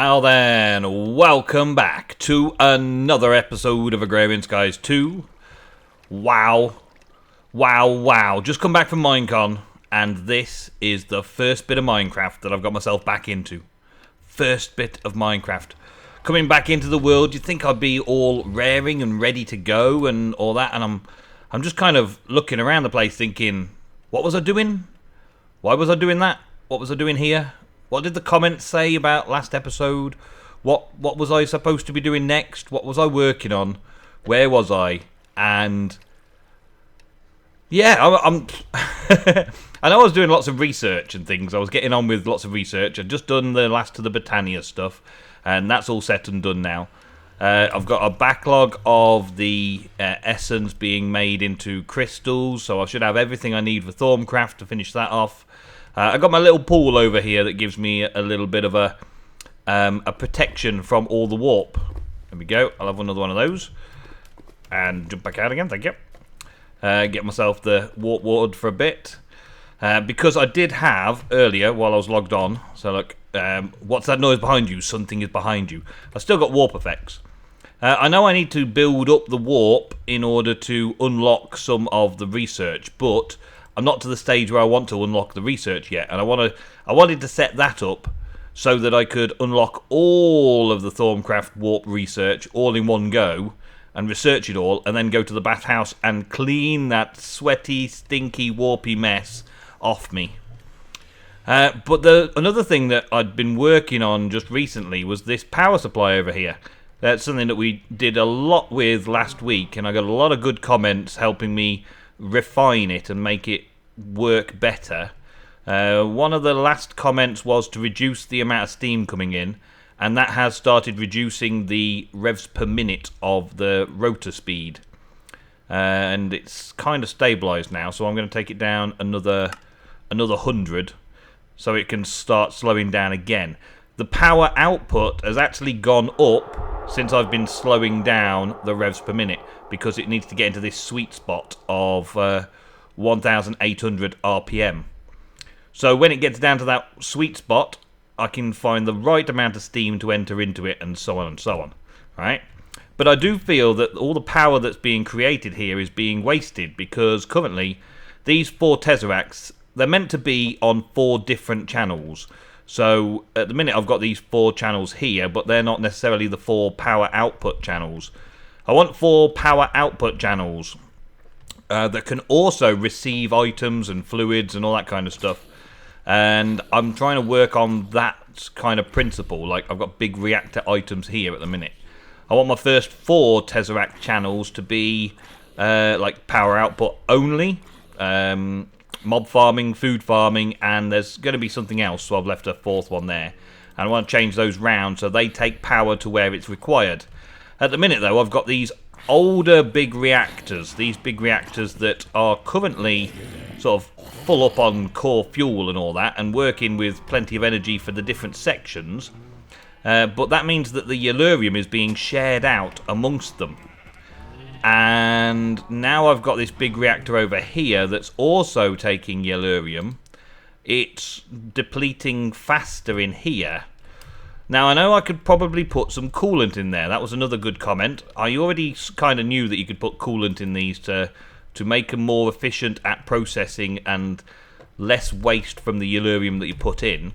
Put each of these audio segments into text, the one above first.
Well then, welcome back to another episode of Agrarian Skies 2. Wow. Just come back from Minecon, and this is the first bit of Minecraft that I've got myself back into. First bit of Minecraft. Coming back into the world, you'd think I'd be all raring and ready to go and all that, and I'm just kind of looking around the place thinking, what was I doing? Why was I doing that? What was I doing here? What did the comments say about last episode? What was I supposed to be doing next? What was I working on? Where was I? And yeah, I'm I know I was doing lots of research and things. I was getting on with lots of research. I'd just done the last of the Britannia stuff, and that's all set and done now. I've got a backlog of the essence being made into crystals, so I should have everything I need for Thorncraft to finish that off. I got my little pool over here that gives me a little bit of a protection from all the warp. There we go. I'll have another one of those. And jump back out again, thank you. Get myself the warp ward for a bit. Because I did have, earlier, while I was logged on, so look, what's that noise behind you? Something is behind you. I've still got warp effects. I know I need to build up the warp in order to unlock some of the research, but I'm not to the stage where I want to unlock the research yet, and I wanted to set that up so that I could unlock all of the Thorncraft warp research all in one go and research it all, and then go to the bathhouse and clean that sweaty, stinky, warpy mess off me. But another thing that I'd been working on just recently was this power supply over here. That's something that we did a lot with last week, and I got a lot of good comments helping me refine it and make it work better. One of the last comments was to reduce the amount of steam coming in, and that has started reducing the revs per minute of the rotor speed, and it's kind of stabilized now, so I'm going to take it down another 100 so it can start slowing down again. The power output has actually gone up since I've been slowing down the revs per minute, because it needs to get into this sweet spot of 1800 RPM. So when it gets down to that sweet spot, I can find the right amount of steam to enter into it, and so on and so on. Right? But I do feel that all the power that's being created here is being wasted, because currently these 4 Tesseracts, they're meant to be on 4 different channels. So at the minute I've got these 4 channels here, but they're not necessarily the 4 power output channels. I want 4 power output channels that can also receive items and fluids and all that kind of stuff. And I'm trying to work on that kind of principle. Like, I've got big reactor items here at the minute. I want my first 4 Tesseract channels to be like power output only. Mob farming, food farming, and there's going to be something else, so I've left a 4th one there. And I want to change those round so they take power to where it's required. At the minute, though, I've got these older big reactors. These big reactors that are currently sort of full up on core fuel and all that, and working with plenty of energy for the different sections. But that means that the yellurium is being shared out amongst them. And now I've got this big reactor over here that's also taking yellurium. It's depleting faster in here. Now, I know I could probably put some coolant in there. That was another good comment. I already kind of knew that you could put coolant in these to make them more efficient at processing and less waste from the yellurium that you put in.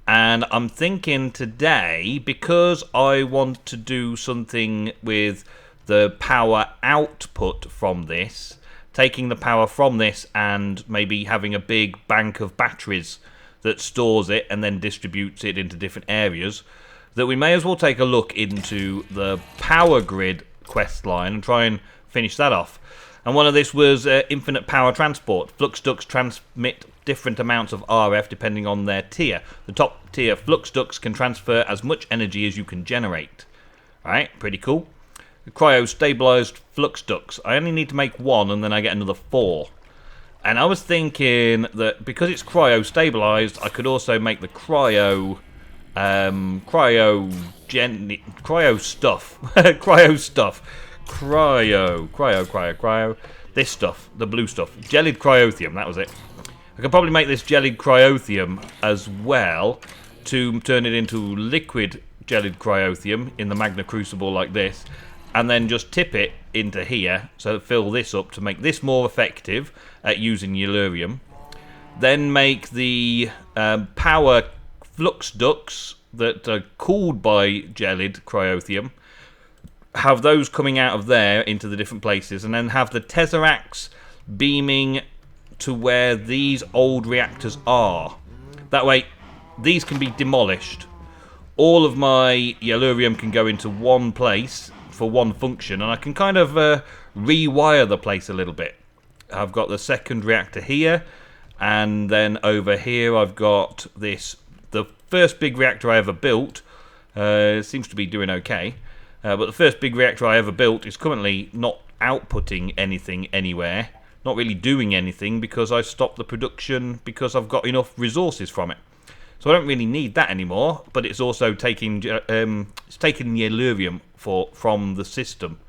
And I'm thinking today, because I want to do something with the power output from this, taking the power from this and maybe having a big bank of batteries that stores it and then distributes it into different areas, that we may as well take a look into the power grid quest line and try and finish that off. And one of this was infinite power transport. Flux ducts transmit different amounts of RF depending on their tier. The top tier flux ducts can transfer as much energy as you can generate. Alright, pretty cool. The cryo-stabilized flux ducts. I only need to make 1 and then I get another 4. And I was thinking that because it's cryo-stabilized, I could also make the cryo this stuff, the blue stuff, jellied cryotheum, that was it. I could probably make this jellied cryotheum as well to turn it into liquid jellied cryotheum in the magna crucible like this, and then just tip it into here, so fill this up to make this more effective at using yellurium. Then make the power flux ducts that are cooled by jellied cryotheum, have those coming out of there into the different places, and then have the tesseracts beaming to where these old reactors are. That way these can be demolished. All of my yellurium can go into one place for one function, and I can kind of rewire the place a little bit. I've got the second reactor here, and then over here I've got this, the first big reactor I ever built. Seems to be doing okay, but the first big reactor I ever built is currently not outputting anything anywhere, not really doing anything, because I stopped the production because I've got enough resources from it. So I don't really need that anymore, but it's also taking yellurium from the system.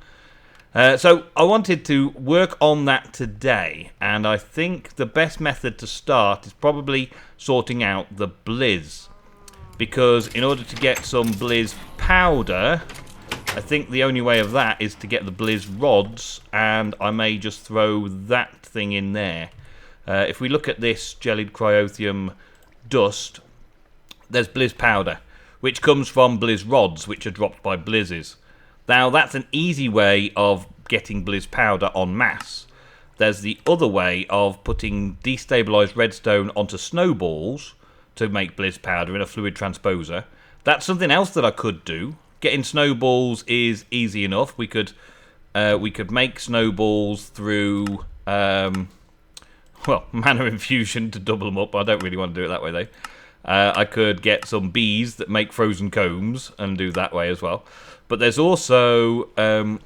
So I wanted to work on that today, and I think the best method to start is probably sorting out the blizz, because in order to get some blizz powder, I think the only way of that is to get the blizz rods, and I may just throw that thing in there. If we look at this jellied cryotheum dust, there's blizz powder, which comes from blizz rods, which are dropped by blizzes. Now, that's an easy way of getting blizz powder en masse. There's the other way of putting destabilized redstone onto snowballs to make blizz powder in a fluid transposer. That's something else that I could do. Getting snowballs is easy enough. We could make snowballs through mana infusion to double them up. I don't really want to do it that way though. I could get some bees that make frozen combs and do that way as well. But there's also the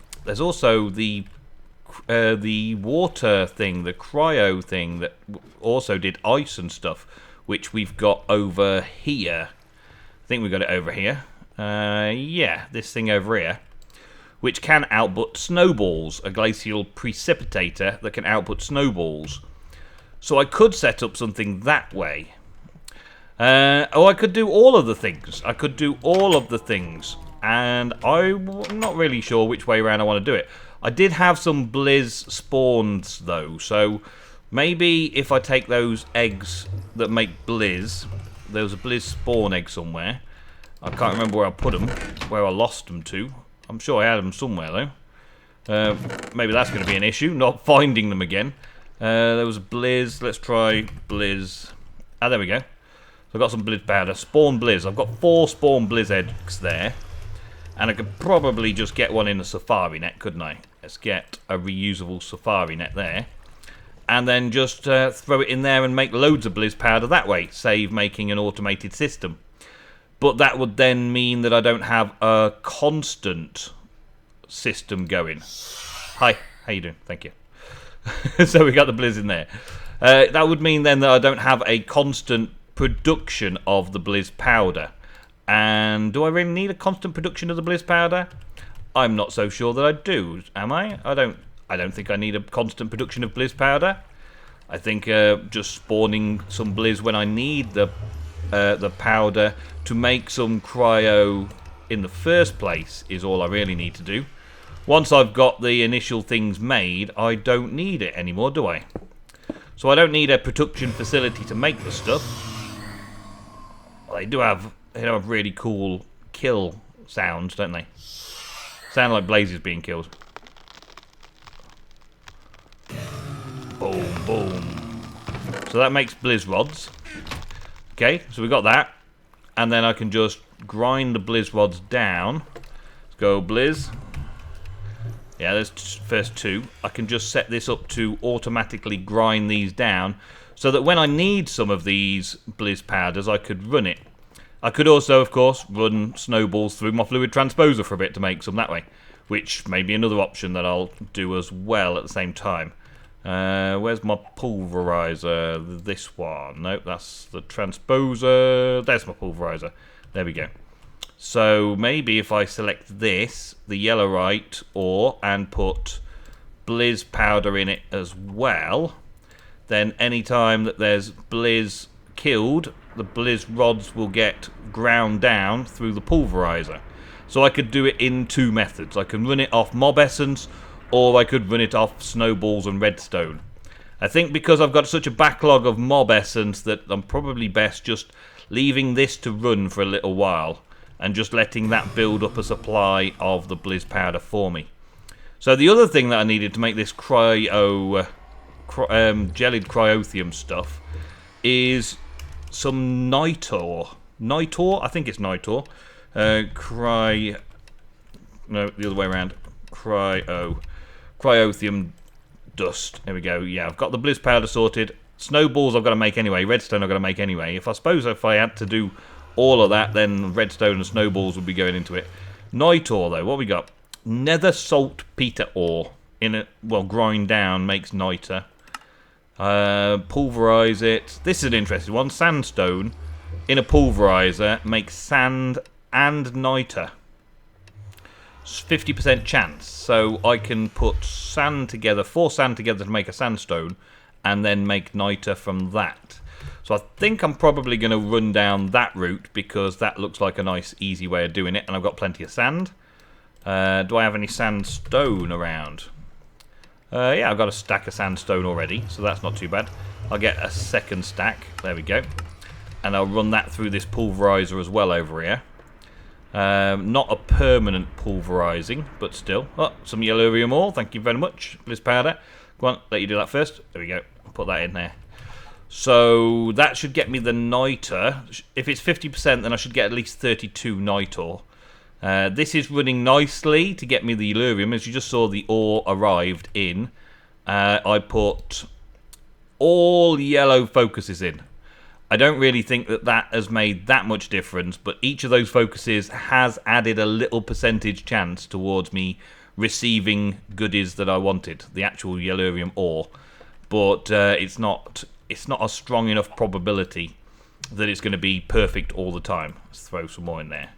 water thing, the cryo thing that also did ice and stuff, which we've got over here. I think we got it over here. Yeah, this thing over here, which can output snowballs, a glacial precipitator that can output snowballs. So I could set up something that way. I could do all of the things. And I'm not really sure which way around I want to do it. I did have some blizz spawns though, so maybe if I take those eggs that make blizz, there was a blizz spawn egg somewhere. I can't remember where I put them, where I lost them to. I'm sure I had them somewhere though. Maybe that's going to be an issue, not finding them again. There was blizz. Let's try blizz. Ah, there we go. So I've got some blizz powder. Spawn blizz. I've got 4 spawn blizz eggs there. And I could probably just get one in a safari net, couldn't I? Let's get a reusable safari net there. And then just throw it in there and make loads of blizz powder that way. Save making an automated system. But that would then mean that I don't have a constant system going. Hi, how you doing? Thank you. So we got the blizz in there. That would mean then that I don't have a constant production of the blizz powder. And do I really need a constant production of the blizz powder? I'm not so sure that I do. Am I? I don't think I need a constant production of blizz powder. I think just spawning some blizz when I need the powder to make some cryo in the first place is all I really need to do. Once I've got the initial things made, I don't need it anymore, do I? So I don't need a production facility to make the stuff. Well, they do have really cool kill sounds, don't they? Sound like blazes being killed. Boom, boom. So that makes blizz rods. Okay, so we got that. And then I can just grind the blizz rods down. Let's go blizz. Yeah, there's first 2. I can just set this up to automatically grind these down so that when I need some of these blizz powders, I could run it. I could also, of course, run snowballs through my fluid transposer for a bit to make some that way, which may be another option that I'll do as well at the same time. Where's my pulverizer? This one. Nope, that's the transposer. There's my pulverizer. There we go. So maybe if I select this, the yellorite ore, and put blizz powder in it as well, then anytime that there's blizz killed, the blizz rods will get ground down through the pulverizer. So I could do it in two methods. I can run it off mob essence, or I could run it off snowballs and redstone. I think because I've got such a backlog of mob essence that I'm probably best just leaving this to run for a little while and just letting that build up a supply of the blizz powder for me. So the other thing that I needed to make this jellied cryotheum stuff is some nitor. Nitor? I think it's nitor. No, the other way around. Cryotheum dust. There we go. Yeah, I've got the blizz powder sorted. Snowballs I've got to make anyway. Redstone I've got to make anyway. I suppose if I had to do all of that, then redstone and snowballs would be going into it. Nitor, though, what we got? Nether saltpeter ore. Grind down makes niter. Pulverize it. This is an interesting one. Sandstone in a pulverizer makes sand and niter. 50% chance. So I can put sand together, 4 sand together to make a sandstone, and then make niter from that. So I think I'm probably going to run down that route because that looks like a nice, easy way of doing it, and I've got plenty of sand. Do I have any sandstone around? Yeah, I've got a stack of sandstone already, so that's not too bad. I'll get a second stack. There we go. And I'll run that through this pulverizer as well over here. Not a permanent pulverizing, but still. Oh, some yellorium ore. Thank you very much. Blizz powder. Go on, let you do that first. There we go. I'll put that in there. So that should get me the niter. If it's 50%, then I should get at least 32 niter. This is running nicely to get me the yellorium. As you just saw, the ore arrived in. I put all yellow focuses in. I don't really think that has made that much difference, but each of those focuses has added a little percentage chance towards me receiving goodies that I wanted, the actual yellorium ore. But it's not a strong enough probability that it's going to be perfect all the time. Let's throw some more in there.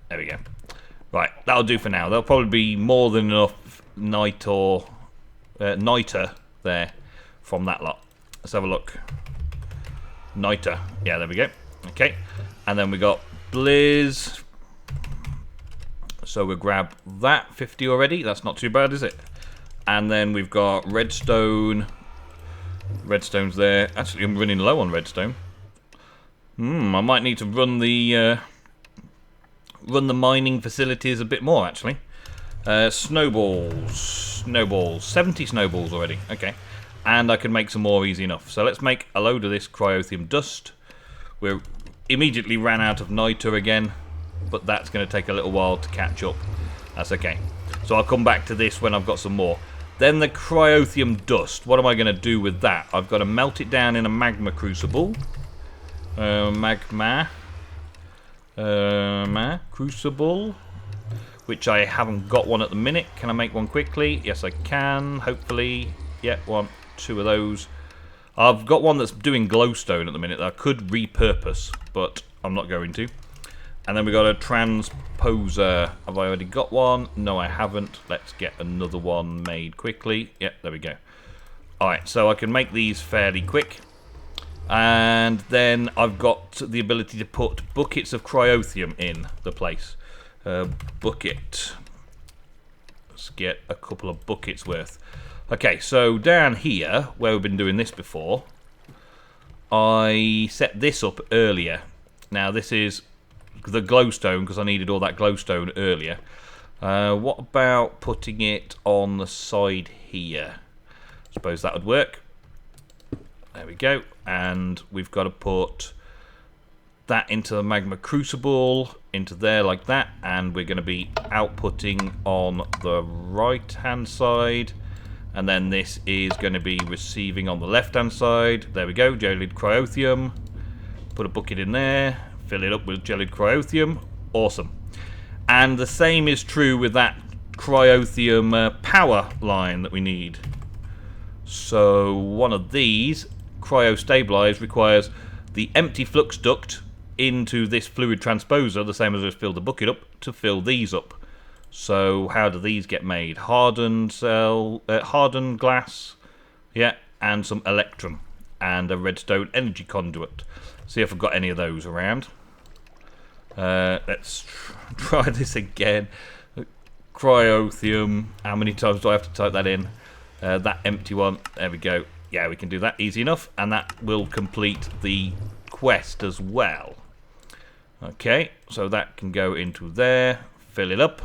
There we go. Right, that'll do for now. There'll probably be more than enough niter there from that lot. Let's have a look. Niter. Yeah, there we go. Okay. And then we got blizz. So we'll grab that. 50 already. That's not too bad, is it? And then we've got redstone. Redstone's there. Actually, I'm running low on redstone. I might need to run the mining facilities a bit more, actually. Snowballs. 70 snowballs already. Okay. And I can make some more easy enough. So let's make a load of this cryotheum dust. We immediately ran out of niter again, but that's going to take a little while to catch up. That's okay. So I'll come back to this when I've got some more. Then the cryotheum dust. What am I going to do with that? I've got to melt it down in a magma crucible. Magma crucible, which I haven't got one at the minute. Can I make one quickly? Yes, I can. Hopefully. Yeah, 1, 2 of those. I've got one that's doing glowstone at the minute that I could repurpose, but I'm not going to. And then we got a transposer. Have I already got one? No, I haven't. Let's get another one made quickly. Yep, there we go. Alright, so I can make these fairly quick. And then I've got the ability to put buckets of cryotheum in the place. Bucket. Let's get a couple of buckets worth. Okay, so down here, where we've been doing this before, I set this up earlier. Now, this is the glowstone, because I needed all that glowstone earlier. What about putting it on the side here? I suppose that would work. There we go. And we've got to put that into the magma crucible, into there like that. And we're going to be outputting on the right-hand side. And then this is going to be receiving on the left-hand side. There we go, jellied cryotheum. Put a bucket in there. Fill it up with jellied cryotheum. Awesome. And the same is true with that cryotheum power line that we need. So one of these, cryo-stabilized, requires the empty flux duct into this fluid transposer, the same as we've filled the bucket up, to fill these up. So how do these get made? Hardened glass, yeah, and some electrum, and a redstone energy conduit. See if I've got any of those around. Let's try this again. Cryotheum. How many times do I have to type that in? That empty one. There we go. Yeah, we can do that easy enough. And that will complete the quest as well. Okay, so that can go into there. Fill it up.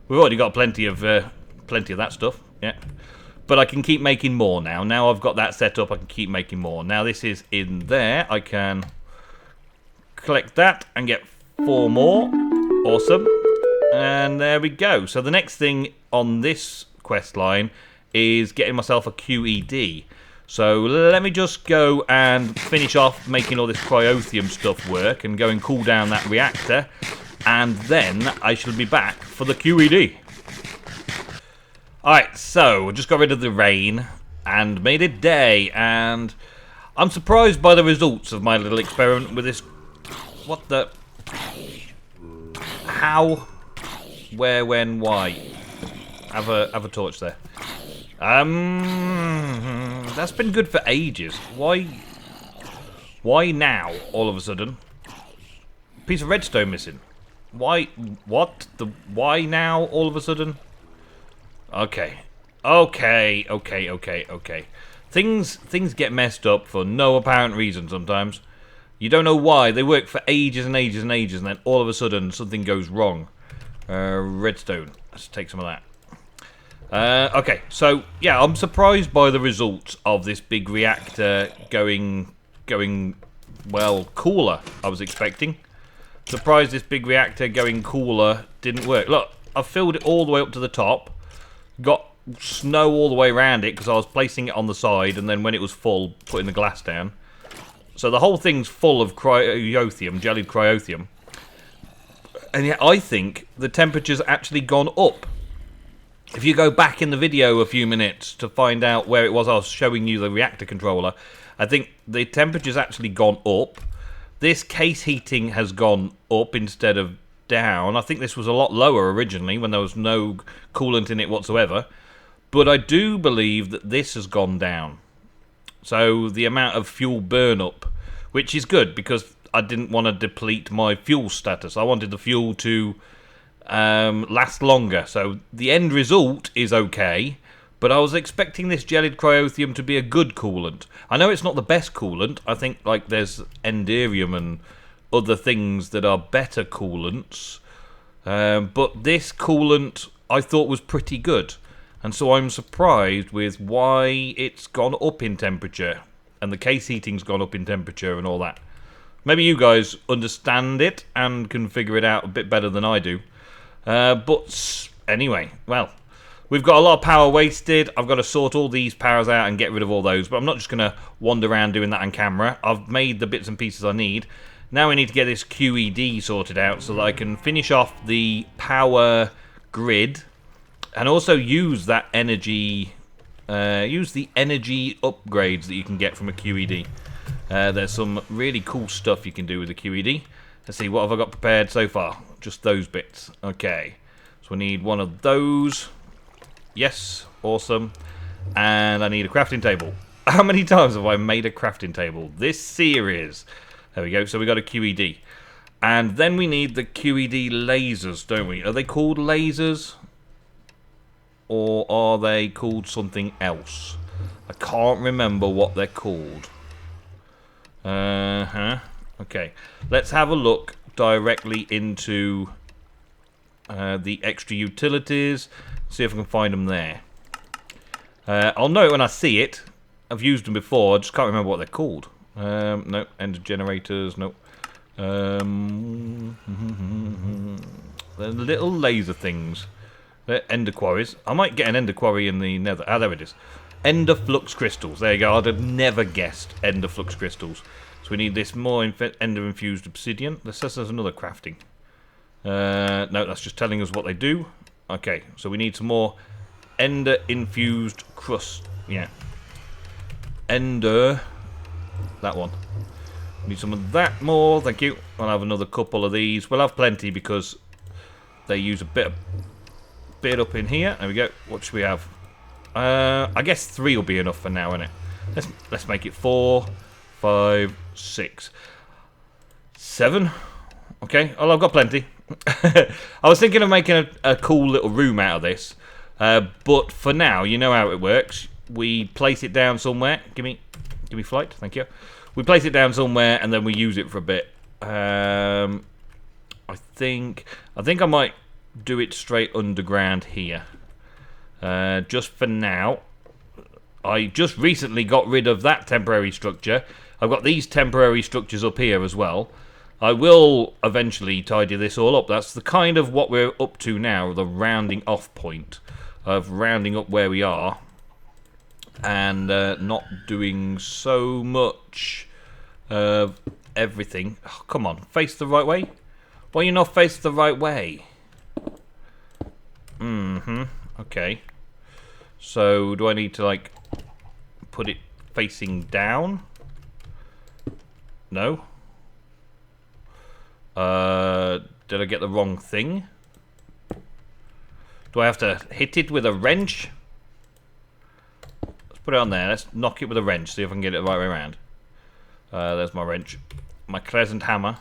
We've already got plenty of that stuff. Yeah. But I can keep making more now. Now I've got that set up, I can keep making more. Now this is in there. I can collect that and get 4 more. Awesome. And there we go. So the next thing on this quest line is getting myself a QED. So let me just go and finish off making all this cryotheum stuff work and go and cool down that reactor. And then I shall be back for the QED. Alright, so I just got rid of the rain and made it day. And I'm surprised by the results of my little experiment with this. What the... How? Where, when, why? Have a torch there. That's been good for ages. Why now, all of a sudden? Piece of redstone missing. Why, what? Why now, all of a sudden? Okay. Things get messed up for no apparent reason sometimes. You don't know why. They work for ages and ages and ages, and then all of a sudden something goes wrong. Redstone. Let's take some of that. Okay, so yeah, I'm surprised by the results of this big reactor going well cooler. I was expecting. Surprised this big reactor going cooler didn't work. Look, I filled it all the way up to the top. Got snow all the way around it because I was placing it on the side, and then when it was full, putting the glass down. So the whole thing's full of cryotheum, jellied cryotheum. And yet I think the temperature's actually gone up. If you go back in the video a few minutes to find out where it was I was showing you the reactor controller, I think the temperature's actually gone up. This case heating has gone up instead of down. I think this was a lot lower originally when there was no coolant in it whatsoever. But I do believe that this has gone down. So the amount of fuel burn up, which is good because I didn't want to deplete my fuel status. I wanted the fuel to last longer. So the end result is okay, but I was expecting this jellied cryotheum to be a good coolant. I know it's not the best coolant. I think like there's enderium and other things that are better coolants. But this coolant I thought was pretty good. And so I'm surprised with why it's gone up in temperature. And the case heating's gone up in temperature and all that. Maybe you guys understand it and can figure it out a bit better than I do. But anyway, well, we've got a lot of power wasted. I've got to sort all these powers out and get rid of all those. But I'm not just going to wander around doing that on camera. I've made the bits and pieces I need. Now we need to get this QED sorted out so that I can finish off the power grid. And also use that energy, use the energy upgrades that you can get from a QED. There's some really cool stuff you can do with the QED. Let's see, what have I got prepared so far? Just those bits. Okay. So we need one of those. Yes, awesome. And I need a crafting table. How many times have I made a crafting table? This series. There we go. So we got a QED. And then we need the QED lasers, don't we? Are they called lasers? Or are they called something else? I can't remember what they're called. Okay. Let's have a look directly into the extra utilities. See if I can find them there. I'll know it when I see it. I've used them before. I just can't remember what they're called. No. Ender generators. No. The little laser things. Ender quarries. I might get an ender quarry in the nether. Ah, there it is. Ender flux crystals. There you go. I'd have never guessed ender flux crystals. So we need this more ender infused obsidian. This says there's another crafting. No, that's just telling us what they do. Okay, so we need some more ender infused crust. Yeah. Ender. That one. Need some of that more. Thank you. I'll have another couple of these. We'll have plenty because they use a bit up in here. There we go. What should we have? I guess 3 will be enough for now, innit? Let's make it 4, 5, 6, 7. Okay, well, I've got plenty. I was thinking of making a cool little room out of this. But for now, you know how it works. We place it down somewhere. Give me flight, thank you. We place it down somewhere and then we use it for a bit. I think I might do it straight underground here. Just for now. I just recently got rid of that temporary structure. I've got these temporary structures up here as well. I will eventually tidy this all up. That's the kind of what we're up to now, the rounding off point of rounding up where we are and not doing so much of everything. Oh, come on, face the right way. Why you not face the right way? Okay. So do I need to like put it facing down? No. Did I get the wrong thing? Do I have to hit it with a wrench? Let's put it on there. Let's knock it with a wrench. See if I can get it the right way around. There's my wrench. My crescent hammer.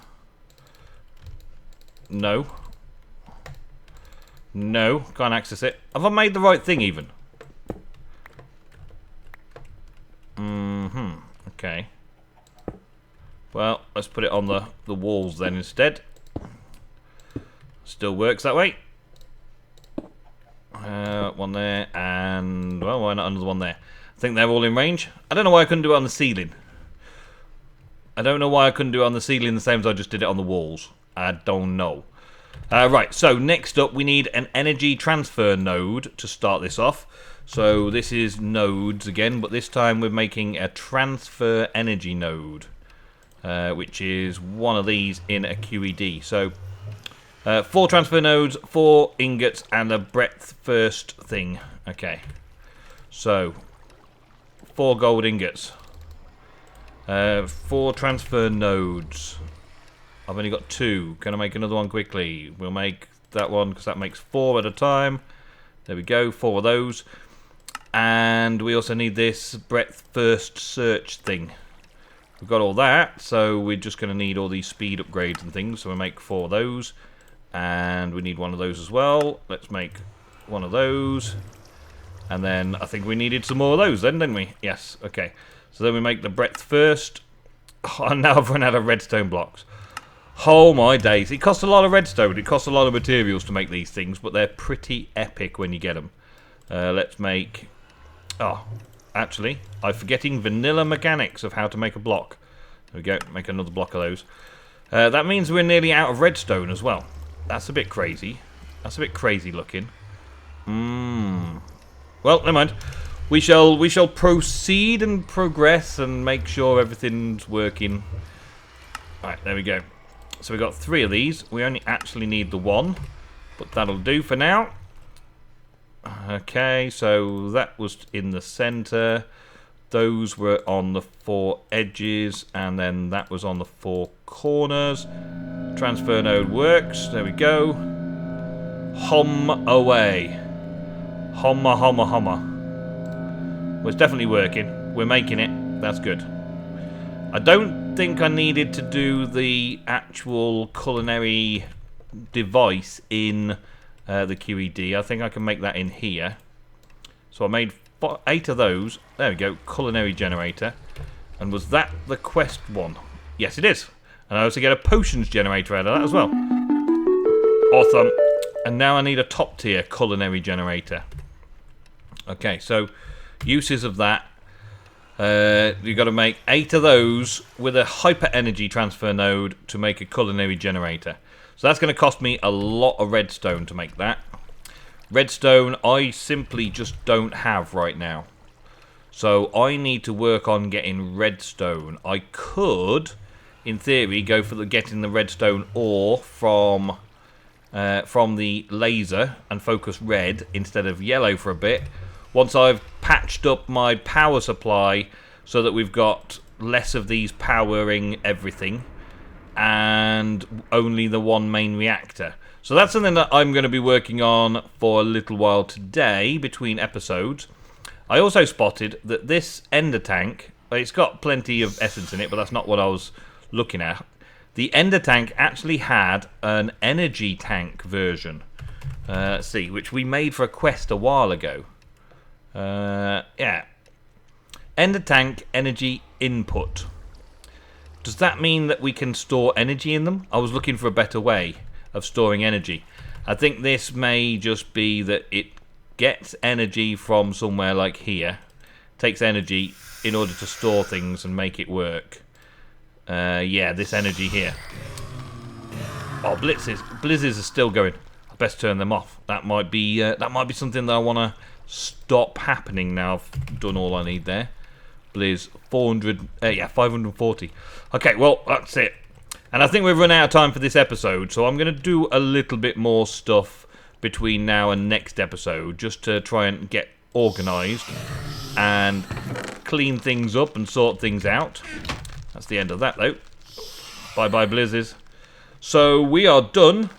No. No, can't access it. Have I made the right thing even? Okay. Well, let's put it on the walls then instead. Still works that way. One there, and well, why not another one there? I think they're all in range. I don't know why I couldn't do it on the ceiling. I don't know why I couldn't do it on the ceiling the same as I just did it on the walls. I don't know. Right, so next up we need an energy transfer node to start this off. So this is nodes again, but this time we're making a transfer energy node. Which is one of these in a QED. So 4 transfer nodes, 4 ingots, and a breadth first thing. Okay. So 4 gold ingots. 4 transfer nodes. I've only got 2. Can I make another one quickly? We'll make that one because that makes 4 at a time. There we go, 4 of those. And we also need this breadth first search thing. We've got all that, so we're just going to need all these speed upgrades and things. So we'll make 4 of those. And we need one of those as well. Let's make one of those. And then I think we needed some more of those then, didn't we? Yes, okay. So then we make the breadth first. Oh, now I've run out of redstone blocks. Oh my days. It costs a lot of redstone. It costs a lot of materials to make these things, but they're pretty epic when you get them. Let's make... Oh, actually, I'm forgetting vanilla mechanics of how to make a block. There we go, make another block of those. That means we're nearly out of redstone as well. That's a bit crazy. That's a bit crazy looking. Well, never mind. We shall proceed and progress and make sure everything's working. Right, there we go. So we've got 3 of these. We only actually need the 1, but that'll do for now. Okay, so that was in the center. Those were on the 4 edges, and then that was on the 4 corners. Transfer node works. There we go. Hum away. Humma, humma, humma. Well, it's definitely working. We're making it. That's good. I don't think I needed to do the actual culinary device in the QED. I think I can make that in here. So I made 8 of those. There we go, culinary generator. And was that the quest one? Yes, it is. And I also get a potions generator out of that as well. Awesome. And now I need a top tier culinary generator. Okay, so uses of that. You've got to make 8 of those with a hyper energy transfer node to make a culinary generator. So that's going to cost me a lot of redstone to make that. Redstone I simply just don't have right now. So I need to work on getting redstone. I could, in theory, go for getting the redstone ore from the laser and focus red instead of yellow for a bit. Once I've patched up my power supply so that we've got less of these powering everything and only the 1 main reactor. So that's something that I'm going to be working on for a little while today between episodes. I also spotted that this ender tank It's got plenty of essence in it, but that's not what I was looking at. The Ender tank actually had an energy tank version. Let's see, which we made for a quest a while ago. Yeah. Ender tank energy input. Does that mean that we can store energy in them? I was looking for a better way of storing energy. I think this may just be that it gets energy from somewhere like here. Takes energy in order to store things and make it work. Yeah, this energy here. Oh, blizzes are still going. I best turn them off. That might be something that I want to stop happening now. I've done all I need there. Blizz 400. Yeah, 540. Okay, well that's it. And I think we've run out of time for this episode, so I'm going to do a little bit more stuff between now and next episode, just to try and get organised and clean things up and sort things out. That's the end of that, though. Bye-bye, blizzes. So, we are done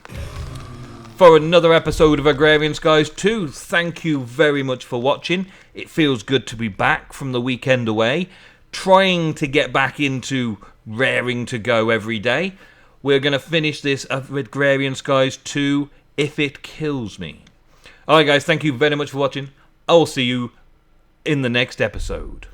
for another episode of Agrarian Skies 2. Thank you very much for watching. It feels good to be back from the weekend away, trying to get back into raring to go every day. We're going to finish this Agrarian Skies 2 if it kills me. Alright, guys, thank you very much for watching. I will see you in the next episode.